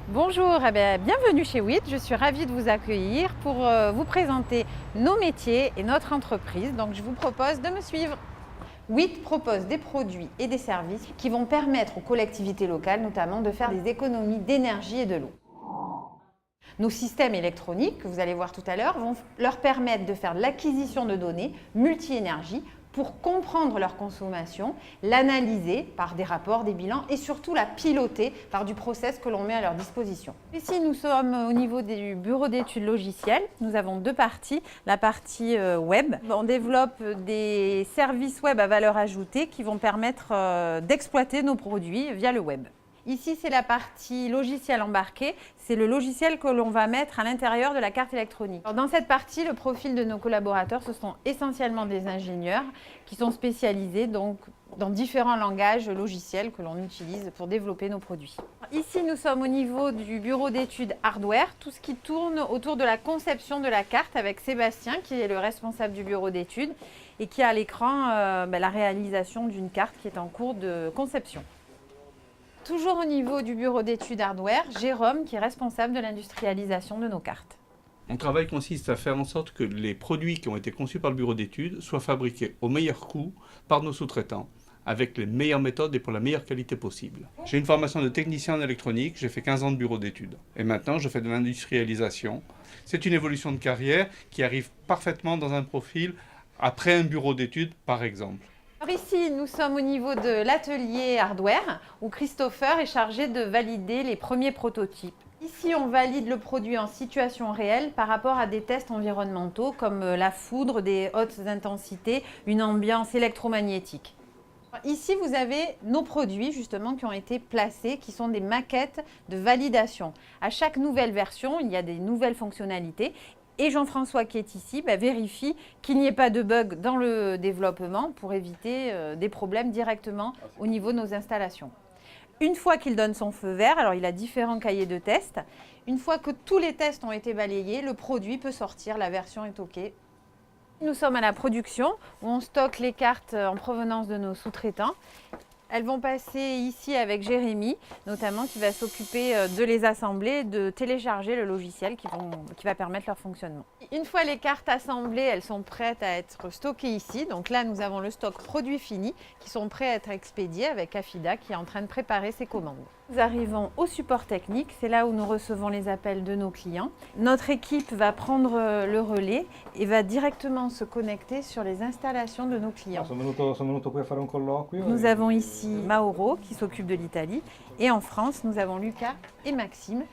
Bonjour, bienvenue chez WIT. Je suis ravie de vous accueillir pour vous présenter nos métiers et notre entreprise. Donc je vous propose de me suivre. WIT propose des produits et des services qui vont permettre aux collectivités locales notamment de faire des économies d'énergie et de l'eau. Nos systèmes électroniques, que vous allez voir tout à l'heure, vont leur permettre de faire de l'acquisition de données multi-énergie pour comprendre leur consommation, l'analyser par des rapports, des bilans et surtout la piloter par du process que l'on met à leur disposition. Ici, nous sommes au niveau du bureau d'études logicielles. Nous avons deux parties. La partie web. On développe des services web à valeur ajoutée qui vont permettre d'exploiter nos produits via le web. Ici, c'est la partie logiciel embarqué. C'est le logiciel que l'on va mettre à l'intérieur de la carte électronique. Alors, dans cette partie, le profil de nos collaborateurs, ce sont essentiellement des ingénieurs qui sont spécialisés dans différents langages logiciels que l'on utilise pour développer nos produits. Ici, nous sommes au niveau du bureau d'études hardware, tout ce qui tourne autour de la conception de la carte avec Sébastien, qui est le responsable du bureau d'études et qui a à l'écran la réalisation d'une carte qui est en cours de conception. Toujours au niveau du bureau d'études hardware, Jérôme qui est responsable de l'industrialisation de nos cartes. Mon travail consiste à faire en sorte que les produits qui ont été conçus par le bureau d'études soient fabriqués au meilleur coût par nos sous-traitants, avec les meilleures méthodes et pour la meilleure qualité possible. J'ai une formation de technicien en électronique, j'ai fait 15 ans de bureau d'études. Et maintenant, je fais de l'industrialisation. C'est une évolution de carrière qui arrive parfaitement dans un profil après un bureau d'études, par exemple. Alors ici, nous sommes au niveau de l'atelier hardware où Christopher est chargé de valider les premiers prototypes. Ici, on valide le produit en situation réelle par rapport à des tests environnementaux comme la foudre, des hautes intensités, une ambiance électromagnétique. Ici, vous avez nos produits justement qui ont été placés, qui sont des maquettes de validation. À chaque nouvelle version, il y a des nouvelles fonctionnalités. Et Jean-François qui est ici vérifie qu'il n'y ait pas de bug dans le développement pour éviter des problèmes directement au niveau de nos installations. Une fois qu'il donne son feu vert, alors il a différents cahiers de tests, une fois que tous les tests ont été balayés, le produit peut sortir, la version est OK. Nous sommes à la production où on stocke les cartes en provenance de nos sous-traitants. Elles vont passer ici avec Jérémy, notamment qui va s'occuper de les assembler, de télécharger le logiciel qui va permettre leur fonctionnement. Une fois les cartes assemblées, elles sont prêtes à être stockées ici. Donc là, nous avons le stock produits finis qui sont prêts à être expédiés avec Afida qui est en train de préparer ses commandes. Nous arrivons au support technique, c'est là où nous recevons les appels de nos clients. Notre équipe va prendre le relais et va directement se connecter sur les installations de nos clients. Nous avons ici Mauro qui s'occupe de l'Italie et en France, nous avons Lucas et Maxime.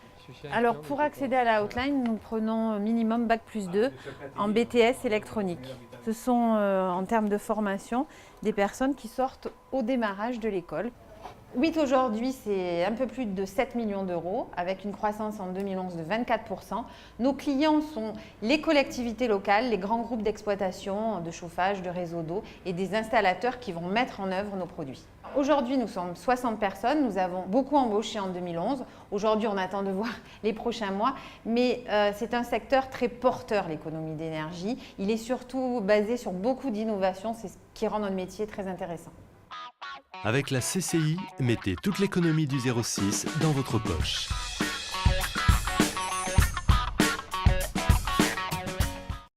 Alors pour accéder à la hotline, nous prenons minimum Bac+2 en BTS électronique. Ce sont en termes de formation des personnes qui sortent au démarrage de l'école. WIT aujourd'hui, c'est un peu plus de 7 millions d'euros avec une croissance en 2011 de 24%. Nos clients sont les collectivités locales, les grands groupes d'exploitation, de chauffage, de réseaux d'eau et des installateurs qui vont mettre en œuvre nos produits. Aujourd'hui, nous sommes 60 personnes, nous avons beaucoup embauché en 2011. Aujourd'hui, on attend de voir les prochains mois, mais c'est un secteur très porteur, l'économie d'énergie. Il est surtout basé sur beaucoup d'innovations, c'est ce qui rend notre métier très intéressant. Avec la CCI, mettez toute l'économie du 06 dans votre poche.